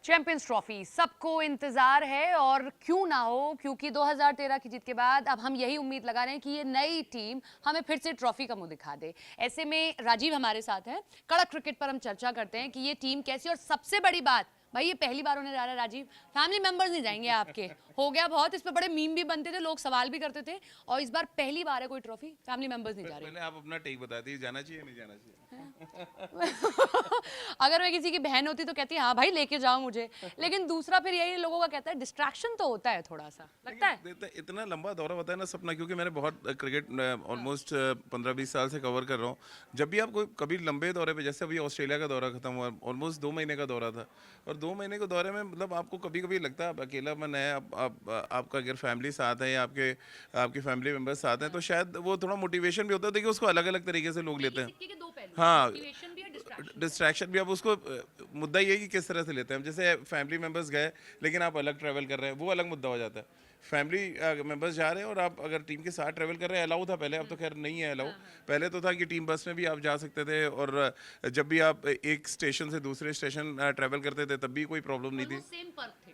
Champions trophy सबको इंतजार है और क्यों ना हो, क्योंकि 2013 की जीत के बाद अब हम यही उम्मीद लगा रहे हैं कि ये नई टीम हमें फिर से ट्रॉफी का मुंह दिखा दे। ऐसे में राजीव हमारे साथ हैं। कड़क क्रिकेट पर हम चर्चा करते हैं कि ये टीम कैसी, और सबसे बड़ी बात भाई ये पहली बार होने जा रहा है राजीव, फैमिली मेंबर्स नहीं जाएंगे आपके। हो गया बहुत, इस पे बड़े मीम भी बनते थे, लोग सवाल भी करते थे, और इस बार पहली बार है कोई ट्रॉफी फैमिली मेंबर्स नहीं जा रहे। पहले आप अपना टेक बता दीजिए, जाना चाहिए नहीं जाना चाहिए। अगर मैं किसी की बहन होती तो कहती हाँ भाई लेके जाओ मुझे, लेकिन दूसरा फिर यही लोगों का कहता है डिस्ट्रैक्शन तो होता है थोड़ा सा, लगता है। इतना लंबा दौरा होता है ना सपना, क्योंकि मैंने बहुत क्रिकेट ऑलमोस्ट 15-20 साल से कवर कर रहा हूँ। जब भी आप कोई कभी लंबे दौरे पे, जैसे अभी ऑस्ट्रेलिया का दौरा खत्म हुआ, ऑलमोस्ट 2 महीने का दौरा था, और 2 महीने के दौरे में मतलब आपको कभी कभी लगता है आप अकेला मन है, आपका अगर फैमिली साथ है या आपके फैमिली मेम्बर्स साथ हैं तो शायद वो थोड़ा मोटिवेशन भी होता है। देखिए उसको अलग अलग तरीके से लोग लेते हैं। हाँ, डिस्ट्रैक्शन भी। अब उसको मुद्दा ये है कि किस तरह से लेते हैं। जैसे फैमिली मेंबर्स गए लेकिन आप अलग ट्रैवल कर रहे हैं, वो अलग मुद्दा हो जाता है। फैमिली मेंबर्स जा रहे हैं और आप अगर टीम के साथ ट्रैवल कर रहे हैं, अलाउ था पहले, अब तो खैर नहीं है अलाउ। पहले तो था कि टीम बस में भी आप जा सकते थे, और जब भी आप एक स्टेशन से दूसरे स्टेशन ट्रैवल करते थे तब भी कोई प्रॉब्लम नहीं थी।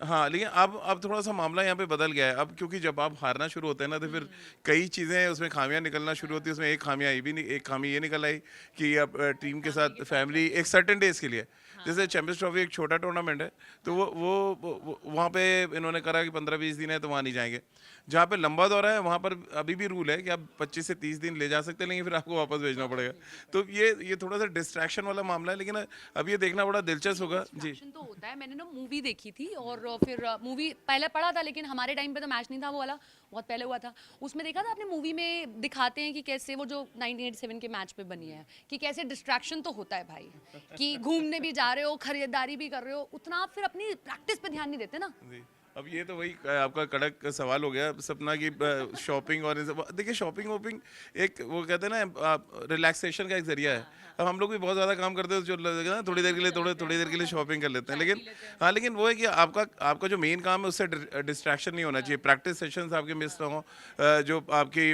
हाँ, लेकिन अब थोड़ा सा मामला यहाँ पे बदल गया है। अब क्योंकि जब आप हारना शुरू होते हैं ना तो फिर कई चीज़ें उसमें खामियां निकलना शुरू होती है। उसमें एक खामियां ये भी नहीं, एक खामी ये निकल आई कि अब टीम के साथ फैमिली एक सर्टेन डेज के लिए, जैसे चैंपियंस ट्रॉफी एक छोटा टूर्नामेंट है, तो वो वहाँ पे इन्होंने करा कि 15-20 दिन है तो वहाँ नहीं जाएंगे। जहाँ पे लंबा दौरा है वहाँ पर अभी भी रूल है कि आप 25 से 30 दिन ले जा सकते हैं, लेकिन फिर आपको वापस भेजना पड़ेगा। तो ये थोड़ा सा डिस्ट्रैक्शन वाला मामला है, लेकिन अब ये देखना बड़ा दिलचस्प होगा जी। तो होता है, मैंने ना मूवी देखी थी, और फिर मूवी पहले पढ़ा था, लेकिन हमारे टाइम पे तो मैच नहीं था वो वाला, बहुत पहले हुआ था। उसमें देखा था आपने, मूवी में दिखाते हैं कि कैसे वो जो 1987 के मैच पे बनी है, कि कैसे डिस्ट्रैक्शन तो होता है भाई, कि घूमने भी जा रहे हो, खरीदारी भी कर रहे हो, उतना आप फिर अपनी प्रैक्टिस पे ध्यान नहीं देते ना। अब ये तो वही आपका कड़क सवाल हो गया सपना की, शॉपिंग और देखिए शॉपिंग वॉपिंग एक वो कहते हैं ना रिलैक्सेशन का एक जरिया है। अब हम लोग भी बहुत ज़्यादा काम करते हैं, जो लगेगा ना थोड़ी देर के लिए, थोड़ी देर के लिए शॉपिंग कर लेते हैं, लेकिन हाँ, लेकिन वो है कि आपका जो मेन काम है उससे डिस्ट्रैक्शन नहीं होना चाहिए। प्रैक्टिस सेशंस आपके मिस ना हो, जो आपकी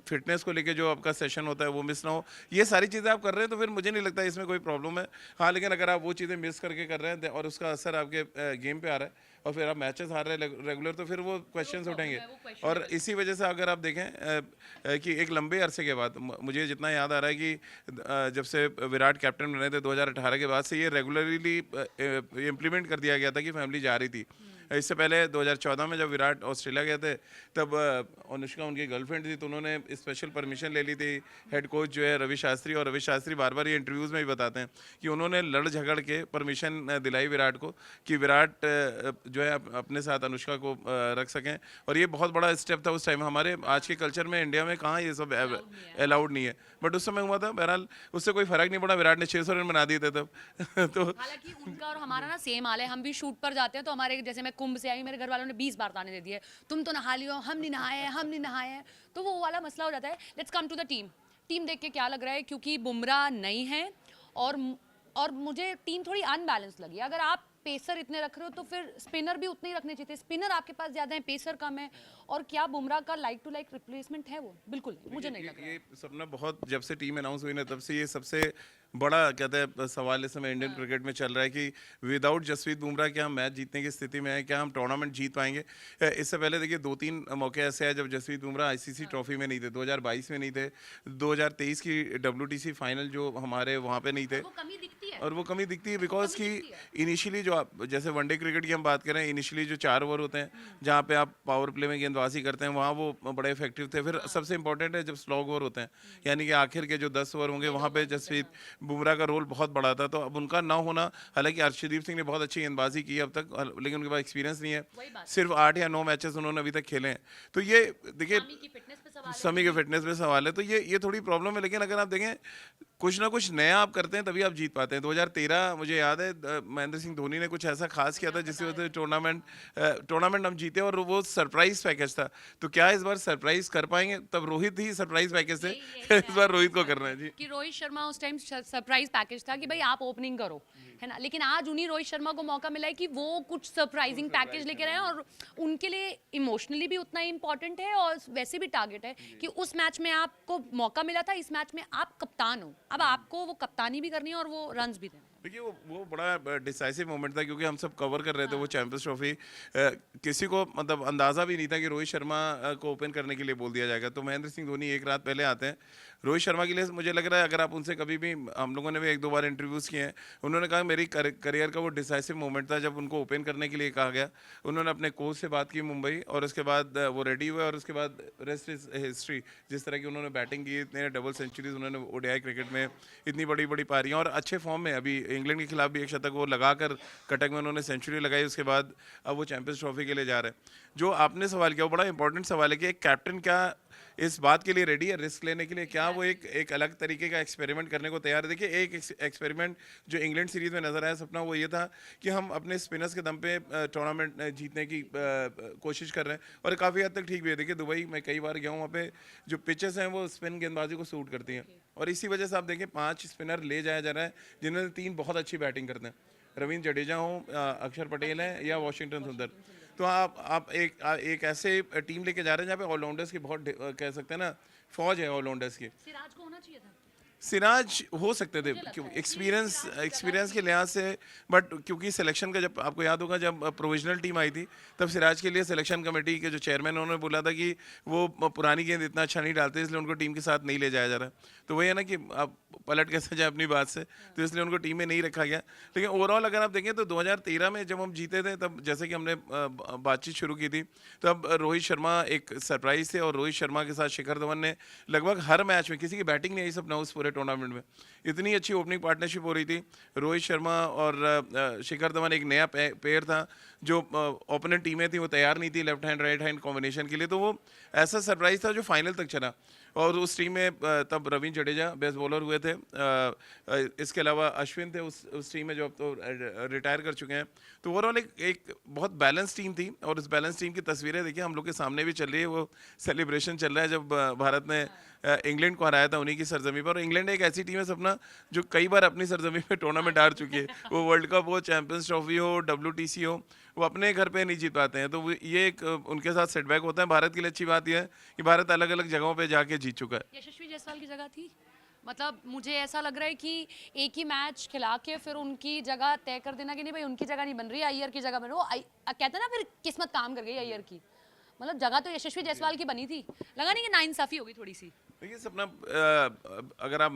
फिटनेस को लेके जो आपका सेशन होता है वो मिस ना हो। ये सारी चीज़ें आप कर रहे हैं तो फिर मुझे नहीं लगता इसमें कोई प्रॉब्लम है। हाँ, लेकिन अगर आप वो चीज़ें मिस करके कर रहे हैं और उसका असर आपके गेम पे आ रहा है और फिर आप मैचेस हार रहे हैं रेगुलर, तो फिर वो क्वेश्चंस उठेंगे। और इसी वजह से अगर आप देखें कि एक लंबे अरसे के बाद, मुझे जितना याद आ रहा है कि जब से विराट कैप्टन बने थे 2018 के बाद से, ये रेगुलरली इम्प्लीमेंट कर दिया गया था कि फैमिली जा रही थी। इससे पहले 2014 में जब विराट ऑस्ट्रेलिया गए थे तब अनुष्का उनकी गर्लफ्रेंड थी, तो उन्होंने स्पेशल परमिशन ले ली थी। हेड कोच जो है रवि शास्त्री, और रवि शास्त्री बार बार ये इंटरव्यूज़ में भी बताते हैं कि उन्होंने लड़ झगड़ के परमिशन दिलाई विराट को कि विराट जो है अपने साथ अनुष्का को रख सकें। और ये बहुत बड़ा स्टेप था उस टाइम। हमारे आज के कल्चर में इंडिया में कहाँ ये सब अलाउड नहीं है, बट उस समय हुआ था। बहरहाल उससे कोई फर्क नहीं पड़ा, विराट ने 600 रन बना दिए थे तब। तो हालांकि उनका और हमारा ना सेम हाल है, हम भी शूट पर जाते हैं तो हमारे, जैसे मैं कुंभ से आई, मेरे घर वालों ने 20 बार ताने दे दिए, तुम तो नहा लियो, हम नहीं नहाए हैं, हम नहीं नहाए हैं, तो वो वाला मसला हो जाता है। Let's come to the team देख के क्या लग रहा है, क्योंकि बुमराह नहीं है, और मुझे टीम थोड़ी अनबैलेंस लगी। अगर आप पेसर इतने रख रहे हो तो फिर स्पिनर भी उतने ही रखने चाहिए। स्पिनर आपके पास ज्यादा है, पेसर कम है, और क्या बुमराह का लाइक टू लाइक रिप्लेसमेंट है वो? बिल्कुल नहीं, मुझे नहीं लग रहा। ये सपना बहुत, जब से टीम अनाउंस हुई ना तब से ये सबसे बड़ा कहते हैं सवाल इस समय इंडियन क्रिकेट में चल रहा है कि विदाउट जसप्रीत बुमराह क्या हम मैच जीतने की स्थिति में है, क्या हम टूर्नामेंट जीत पाएंगे। इससे पहले देखिए 2-3 मौके ऐसे हैं जब जसप्रीत बुमराह आईसीसी ट्रॉफी में नहीं थे, 2022 में नहीं थे, 2023 की WTC फाइनल जो हमारे वहाँ पे नहीं थे। और वो कमी दिखती है बिकॉज कि इनिशियली जो आप, जैसे वनडे क्रिकेट की हम बात करें, इनिशियली जो 4 ओवर होते हैं जहाँ पे आप पावर प्ले में गेंदबाजी करते हैं, वहाँ वो बड़े इफेक्टिव थे। फिर सबसे इंपॉर्टेंट है जब स्लॉग ओवर होते हैं, यानी कि आखिर के जो 10 ओवर होंगे, वहाँ पे जसप्रीत बुमराह का रोल बहुत बड़ा था। तो अब उनका ना होना, हालांकि अर्शदीप सिंह ने बहुत अच्छी गेंदबाजी की अब तक, लेकिन उनके पास एक्सपीरियंस नहीं है। सिर्फ 8 या 9 मैचेस उन्होंने अभी तक खेले हैं। तो ये देखिए समी के फिटनेस पे सवाल है, तो ये थोड़ी प्रॉब्लम है। लेकिन अगर आप देखें कुछ ना कुछ नया आप करते हैं तभी आप जीत पाते हैं। 2013 मुझे याद है महेंद्र सिंह धोनी ने कुछ ऐसा खास किया था जिसकी वजह से टूर्नामेंट हम जीते, और वो सरप्राइज पैकेज था। तो क्या इस बार सरप्राइज कर पाएंगे? तब रोहित ही सरप्राइज पैकेज थे, इस बार रोहित को करना है जी। कि रोहित शर्मा उस टाइम सरप्राइज पैकेज था कि भाई आप ओपनिंग करो, है ना, लेकिन आज उन्हीं रोहित शर्मा को मौका मिला है कि वो कुछ सरप्राइजिंग पैकेज लेके रहे हैं, और उनके लिए इमोशनली भी उतना ही इंपॉर्टेंट है, और वैसे भी टारगेट है कि उस मैच में आपको मौका मिला था, इस मैच में आप कप्तान हो, अब आपको वो कप्तानी भी करनी है और वो रन्स भी देने हैं। देखिए वो बड़ा डिसाइसिव मोमेंट था क्योंकि हम सब कवर कर रहे थे वो चैंपियंस ट्रॉफी। किसी को मतलब अंदाज़ा भी नहीं था कि रोहित शर्मा को ओपन करने के लिए बोल दिया जाएगा। तो महेंद्र सिंह धोनी एक रात पहले आते हैं रोहित शर्मा के लिए। मुझे लग रहा है अगर आप उनसे कभी भी, हम लोगों ने भी एक दो बार इंटरव्यूज़ किए हैं, उन्होंने कहा मेरी करियर का वो डिसाइसिव मोमेंट था जब उनको ओपन करने के लिए कहा गया। उन्होंने अपने कोच से बात की मुंबई, और उसके बाद वो रेडी हुए, और उसके बाद रेस्ट इज हिस्ट्री। जिस तरह की उन्होंने बैटिंग की, इतने डबल सेंचुरीज उन्होंने ओडीआई क्रिकेट में, इतनी बड़ी बड़ी पारियां, और अच्छे फॉर्म में। अभी इंग्लैंड के खिलाफ भी एक शतक वो लगाकर कटक में उन्होंने सेंचुरी लगाई। उसके बाद अब वो चैंपियंस ट्रॉफी के लिए जा रहे हैं। जो आपने सवाल किया वो बड़ा इंपॉर्टेंट सवाल है कि एक कैप्टन क्या इस बात के लिए रेडी है रिस्क लेने के लिए, क्या वो एक अलग तरीके का एक्सपेरिमेंट करने को तैयार है। देखिए एक एक्सपेरिमेंट जो इंग्लैंड सीरीज में नजर आया सपना, वो ये था कि हम अपने स्पिनर्स के दम पे टूर्नामेंट जीतने की कोशिश कर रहे हैं, और काफ़ी हद तक ठीक भी है। देखिए दुबई मैं कई बार गया हूँ, वहाँ पे जो पिचेस हैं वो स्पिन गेंदबाजी को सूट करती हैं, और इसी वजह से आप देखें 5 स्पिनर ले जाया जा रहा है जिनमें 3 बहुत अच्छी बैटिंग करते हैं। रवींद्र जडेजा हो, अक्षर पटेल हैं, या वॉशिंगटन सुंदर। तो आप एक ऐसे टीम लेके जा रहे हैं जहाँ पे ऑलराउंडर्स की बहुत कह सकते हैं ना फौज है ऑलराउंडर्स की। सिराज को होना चाहिए था। सिराज हो सकते थे क्यों, एक्सपीरियंस के लिहाज से, बट क्योंकि सिलेक्शन का, जब आपको याद होगा जब प्रोविजनल टीम आई थी तब सिराज के लिए सिलेक्शन कमेटी के जो चेयरमैन उन्होंने बोला था कि वो पुरानी गेंद इतना अच्छा नहीं डालते, इसलिए उनको टीम के साथ नहीं ले जाया जा रहा। तो वही है ना कि आप पलट कैसे जाए अपनी बात से, तो इसलिए उनको टीम में नहीं रखा गया। लेकिन ओवरऑल अगर आप देखें तो 2013 में जब हम जीते थे, तब जैसे कि हमने बातचीत शुरू की थी, तब रोहित शर्मा एक सरप्राइज थे, और रोहित शर्मा के साथ शिखर धवन ने लगभग हर मैच में, किसी की बैटिंग नहीं आई सपना उस पूरे टूर्नामेंट में, इतनी अच्छी ओपनिंग पार्टनरशिप हो रही थी। रोहित शर्मा और शिखर धवन एक नया पेयर था, जो ओपोनेंट टीमें थी वो तैयार नहीं थी left hand right hand combination के लिए, तो वो ऐसा सरप्राइज था जो फाइनल तक चला। और उस टीम में तब रवींद्र जडेजा बेस्ट बॉलर हुए थे, इसके अलावा अश्विन थे उस टीम में जो अब तो रिटायर कर चुके हैं। तो ओवरऑल एक बहुत बैलेंस टीम थी, और उस बैलेंस टीम की तस्वीरें देखिए हम लोग के सामने भी चल रही है। वो सेलिब्रेशन चल रहा है जब भारत ने इंग्लैंड को हराया था उन्हीं की सरजमी पर। इंग्लैंड एक ऐसी टीम है सपना जो कई बार अपनी सरजमी पे टूर्नामेंट हार चुकी है। वो वर्ल्ड कप हो, चैंपियंस ट्रॉफी हो, WTC हो, वो अपने घर पे नहीं जीत पाते हैं। तो ये एक उनके साथ सेटबैक होता है। भारत के लिए अच्छी बात यह है कि भारत अलग अलग जगहों पे जाके जीत चुका है। यशस्वी जायसवाल की जगह थी। मतलब मुझे ऐसा लग रहा है कि एक ही मैच खिला के फिर उनकी जगह तय कर देना कि नहीं भाई उनकी जगह नहीं बन रही, अय्यर की जगह बन रही। वो कहते हैं ना फिर किस्मत काम कर गई अय्यर की। मतलब जगह तो यशस्वी जायसवाल की बनी थी, लगा नहीं कि नाइंसाफी होगी थोड़ी सी। देखिए सपना, अगर आप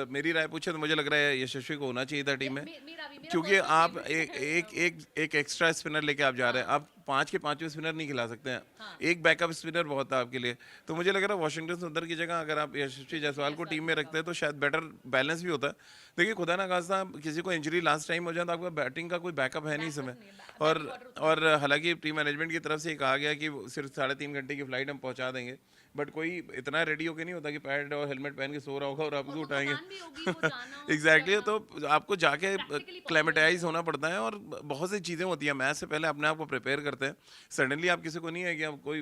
मेरी राय पूछे तो मुझे लग रहा है यशस्वी को होना चाहिए था टीम में, मेरा क्योंकि आप एक एक्स्ट्रा स्पिनर लेके आप जा रहे हैं। आप 5 के 5 स्पिनर नहीं खिला सकते हैं, एक बैकअप स्पिनर बहुत था आपके लिए। तो मुझे लग रहा है वॉशिंगटन सुंदर की जगह अगर आप यशस्वी जायसवाल को टीम में रखते हैं तो शायद बेटर बैलेंस भी होता है। देखिए खुदा ना खास्ता किसी को इंजरी लास्ट टाइम हो जाए तो आपका बैटिंग का कोई बैकअप है नहीं इस समय। और हालांकि टीम मैनेजमेंट की तरफ से ये कहा गया कि सिर्फ 3.5 घंटे की फ्लाइट हम पहुंचा देंगे, बट कोई इतना रेडी होकर नहीं होता कि पैड और हेलमेट पहन के सो रहा होगा और आपको उठाएंगे। एग्जैक्टली तो आपको जाके क्लेमेटाइज होना पड़ता है, और बहुत सी चीज़ें होती हैं। मैच से पहले अपने आप को प्रिपेयर करते हैं। सडनली आप किसी को नहीं है कि आप कोई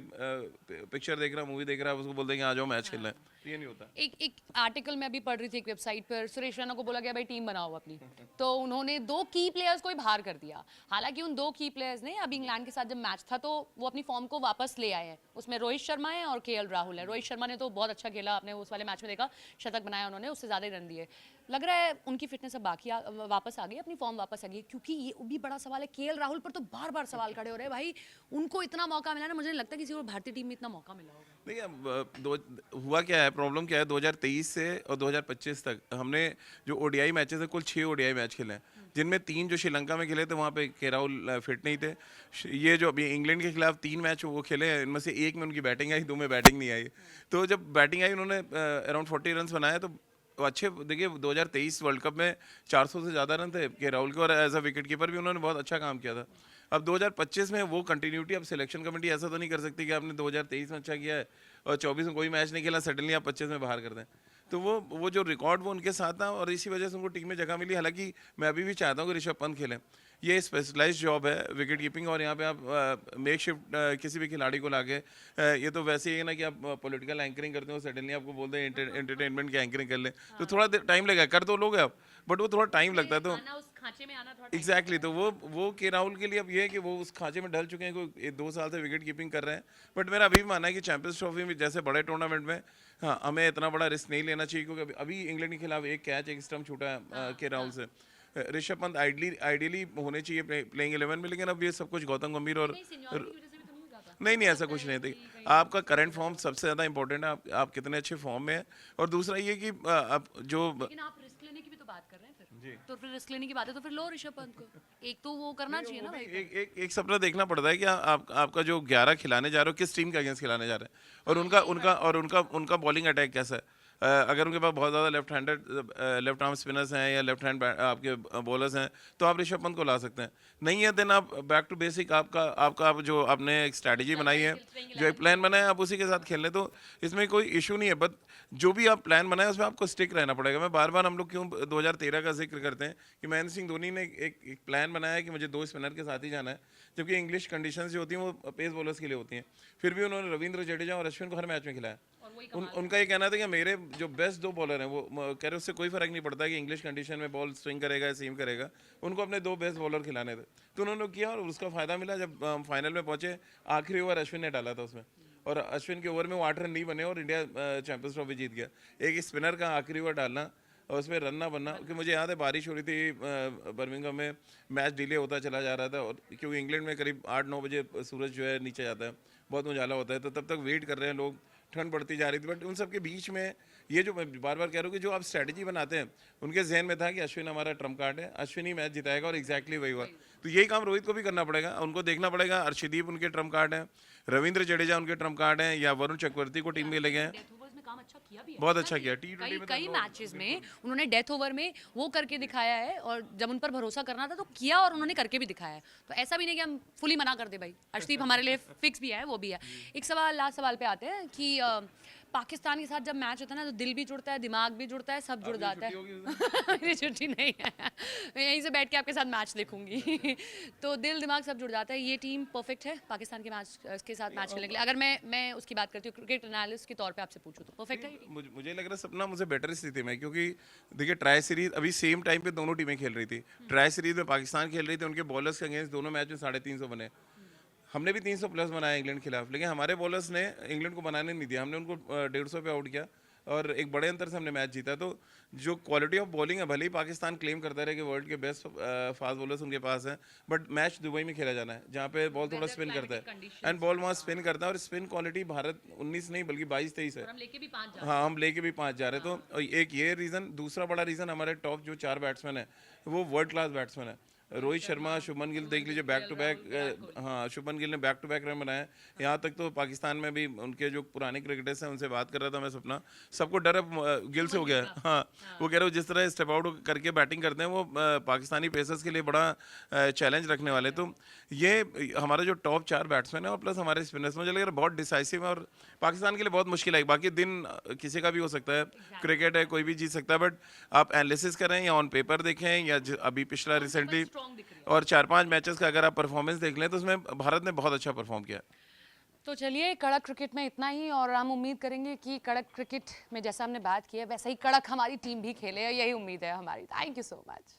पिक्चर देख रहा, मूवी देख रहा है, उसको बोल देंगे आ जाओ मैच खेलना है, ये नहीं होता। एक आर्टिकल मैं अभी पढ़ रही थी एक वेबसाइट पर, सुरेश रैना को बोला गया भाई टीम बनाओ अपनी, तो उन्होंने 2 की प्लेयर्स को ही बाहर कर दिया। हालांकि उन 2 की प्लेयर्स ने अभी इंग्लैंड के साथ जब मैच था तो वो अपनी फॉर्म को वापस ले आए हैं। उसमें रोहित शर्मा है और KL राहुल है। रोहित शर्मा ने तो बहुत अच्छा खेला, आपने उस वाले मैच में देखा, शतक बनाया उन्होंने, उससे ज़्यादा रन दिए। लग रहा है उनकी फिटनेस अब बाकी वापस आ गई, अपनी फॉर्म वापस आ गई। क्योंकि ये भी बड़ा सवाल है, KL राहुल पर तो बार बार सवाल खड़े हो रहे हैं भाई, उनको इतना मौका मिला ना, मुझे नहीं लगता किसी को भारतीय टीम में इतना मौका मिला होगा। देखिए हुआ क्या है, प्रॉब्लम क्या है, 2023 से और 2025 तक हमने जो ODI मैचेस है, कुल 6 ODI मैच खेले हैं, जिनमें 3 जो श्रीलंका में खेले थे वहाँ पे के राहुल फिट नहीं थे। ये जो अभी इंग्लैंड के खिलाफ 3 मैच वो खेले हैं, इनमें से एक में उनकी बैटिंग आई, 2 में बैटिंग नहीं आई। तो जब बैटिंग आई उन्होंने अराउंड 40 रन बनाए, तो अच्छे। देखिए 2023 वर्ल्ड कप में 400 से ज़्यादा रन थे के राहुल के, और एज अ विकेट कीपर भी उन्होंने बहुत अच्छा काम किया था। अब 2025 में वो कंटिन्यूटी, अब सिलेक्शन कमेटी ऐसा तो नहीं कर सकती कि आपने 2023 में अच्छा किया है और 24 में कोई मैच नहीं खेला, सडनली आप 25 में बाहर कर दें। तो वो जो रिकॉर्ड वो उनके साथ था, और इसी वजह से उनको टीम में जगह मिली। हालांकि मैं अभी भी चाहता हूँ कि ऋषभ पंत खेलें, ये स्पेशलाइज्ड जॉब है विकेट कीपिंग, और यहाँ पे आप मेक शिफ्ट किसी भी खिलाड़ी को लाके, ये तो वैसे ही है ना कि आप पॉलिटिकल एंकरिंग करते हो, सडनली आपको बोलते हैं एंटरटेनमेंट की एंकरिंग कर ले, तो थोड़ा टाइम लगेगा, कर तो लोगे आप, बट वो थोड़ा टाइम लगता है। तो एग्जैक्टली तो वो के राहुल के लिए अब ये है कि वो उस खांचे में ढल चुके हैं, कोई 2 साल से विकेट कीपिंग कर रहे हैं। बट मेरा अभी भी मानना है कि चैंपियंस ट्रॉफी में जैसे बड़े टूर्नामेंट में हमें इतना बड़ा रिस्क नहीं लेना चाहिए, क्योंकि अभी इंग्लैंड के खिलाफ एक कैच एक स्टंप छूटा है के राहुल से। ऋषभ पंत आइडियली होने चाहिए प्लेइंग 11 में, लेकिन अब ये सब कुछ गौतम गंभीर और नहीं नहीं ऐसा कुछ नहीं थी। आपका करंट फॉर्म सबसे ज़्यादा इंपॉर्टेंट है, आप कितने अच्छे फॉर्म में हैं। और दूसरा ये कि आप जो लेकिन आप रिस्क लेने की भी तो बात कर रहे हैं फिर, तो फिर रिस्क लेने की बात है तो फिर लो ऋषभ पंत को, एक तो वो करना चाहिए ना भाई। एक सपना देखना पड़ता है कि आपका जो 11 खिलाने जा रहे हो किस टीम के अगेंस्ट खिलाने जा रहे हैं, और उनका बॉलिंग अटैक कैसा है। अगर उनके पास बहुत ज़्यादा लेफ्ट आर्म स्पिनर्स हैं या लेफ्ट हैंड आपके बॉलर्स हैं तो आप ऋषभ पंत को ला सकते हैं। नहीं है देन आप बैक टू बेसिक, आपका जो आपने एक स्ट्रैटेजी बनाई है, जो एक प्लान बनाया आप उसी के साथ खेल लें, तो इसमें कोई इशू नहीं है। बट जो भी आप प्लान बनाए उसमें आपको स्टिक रहना पड़ेगा। मैं बार बार हम लोग क्यों 2013 का जिक्र करते हैं कि महेंद्र सिंह धोनी ने एक प्लान बनाया है कि मुझे 2 स्पिनर के साथ ही जाना है, जबकि इंग्लिश कंडीशंस जो होती हैं वो पेस बॉलर्स के लिए होती हैं। फिर भी उन्होंने रविंद्र जडेजा और अश्विन को हर मैच में खिलाया। उनका ये कहना था कि मेरे जो बेस्ट 2 बॉलर हैं वो कह रहे उससे कोई फर्क नहीं पड़ता कि इंग्लिश कंडीशन में बॉल स्विंग करेगा या सीम करेगा, उनको अपने 2 बेस्ट बॉलर खिलाने थे। तो उन्होंने किया और उसका फायदा मिला। जब हम फाइनल में पहुंचे, आखिरी ओवर अश्विन ने डाला था उसमें, और अश्विन के ओवर में वो 8 रन नहीं बने और इंडिया चैंपियंस ट्रॉफी जीत गया। एक स्पिनर का आखिरी ओवर डालना और उसमें रन ना बनना, क्योंकि मुझे याद है बारिश हो रही थी बर्मिंघम में, मैच डिले होता चला जा रहा था, और क्योंकि इंग्लैंड में करीब 8-9 बजे सूरज जो है नीचे जाता है, बहुत उजाला होता है, तो तब तक वेट कर रहे हैं लोग, ठंड बढ़ती जा रही थी। बट उन सब के बीच में ये जो मैं बार बार कह रहा हूँ कि जो आप स्ट्रैटेजी बनाते हैं, उनके जहन में था कि अश्विन हमारा ट्रम्प कार्ड है, अश्विन ही मैच जिताएगा, और एग्जैक्टली वही हुआ। तो यही काम रोहित को भी करना पड़ेगा, उनको देखना पड़ेगा अर्शदीप उनके ट्रम्प कार्ड है, रविंद्र जडेजा उनके ट्रम्प कार्ड हैं, या वरुण चक्रवर्ती को टीम में ले गए हैं। काम अच्छा किया भी है, बहुत अच्छा किया T20 में। कई मैचेस में उन्होंने डेथ ओवर में वो करके दिखाया है, और जब उन पर भरोसा करना था तो किया, और उन्होंने करके भी दिखाया है। तो ऐसा भी नहीं कि हम फुली मना कर दे भाई, अर्शदीप हमारे लिए फिक्स भी है, वो भी है। एक सवाल, लास्ट सवाल पे आते हैं कि पाकिस्तान के साथ जब मैच होता है ना तो दिल भी जुड़ता है, दिमाग भी जुड़ता है, सब जुड़ जाता है। मेरी छुट्टी नहीं है, मैं यहीं से बैठ के आपके साथ मैच देखूंगी। तो दिल दिमाग सब जुड़ जाता है। ये टीम परफेक्ट है पाकिस्तान के मैच के साथ मैच खेलने के लिए, अगर मैं उसकी बात करती हूँ क्रिकेट एनालिस्ट के तौर पे आपसे पूछूं तो परफेक्ट है। मुझे लग रहा है सपना मुझे बेटर स्थिति में, क्योंकि देखिए ट्राई सीरीज अभी सेम टाइम पे दोनों टीमें खेल रही थी। ट्राई सीरीज में पाकिस्तान खेल रही थी, उनके बॉलर्स के अगेंस्ट दोनों मैच में 350 बने। हमने भी 300 प्लस बनाया इंग्लैंड के खिलाफ, लेकिन हमारे बॉलर्स ने इंग्लैंड को बनाने नहीं दिया, हमने उनको 150 पे आउट किया और एक बड़े अंतर से हमने मैच जीता। तो जो क्वालिटी ऑफ बॉलिंग है, भले ही पाकिस्तान क्लेम करता रहे कि वर्ल्ड के बेस्ट फास्ट बॉलर्स उनके पास हैं, बट मैच दुबई में खेला जाना है, जहाँ पे बॉल थोड़ा स्पिन करता है, एंड बॉल वहाँ स्पिन करता है, और स्पिन क्वालिटी भारत 19 नहीं बल्कि 22-23 है। हाँ, हम लेके भी 5 जा रहे हैं। तो एक ये रीज़न, दूसरा बड़ा रीज़न हमारे टॉप जो 4 बैट्समैन है वो वर्ल्ड क्लास बैट्समैन है। रोहित शर्मा, शुभमन गिल देख लीजिए बैक टू बैक, हाँ शुभमन गिल ने बैक टू बैक रन बनाए। यहाँ तक तो पाकिस्तान में भी उनके जो पुराने क्रिकेटर्स हैं उनसे बात कर रहा था मैं, सपना सबको डर अब गिल से हो गया है। हाँ, वो कह रहे हो जिस तरह स्टेप आउट करके बैटिंग करते हैं वो पाकिस्तानी पेसर्स के लिए बड़ा चैलेंज रखने वाले। तो ये हमारा जो टॉप 4 बैट्समैन है और प्लस हमारे स्पिनर्स, मुझे लग रहा है बहुत डिसाइसिव है, और पाकिस्तान के लिए बहुत मुश्किल है। बाकी दिन किसी का भी हो सकता है, क्रिकेट है, कोई भी जीत सकता है, बट आप एनालिसिस करें या ऑन पेपर देखें या अभी पिछला रिसेंटली और 4-5 मैचेस का अगर आप परफॉर्मेंस देख लें तो उसमें भारत ने बहुत अच्छा परफॉर्म किया। तो चलिए, कड़क क्रिकेट में इतना ही, और हम उम्मीद करेंगे कि कड़क क्रिकेट में जैसा हमने बात की है वैसा ही कड़क हमारी टीम भी खेले, यही उम्मीद है हमारी। Thank you so much.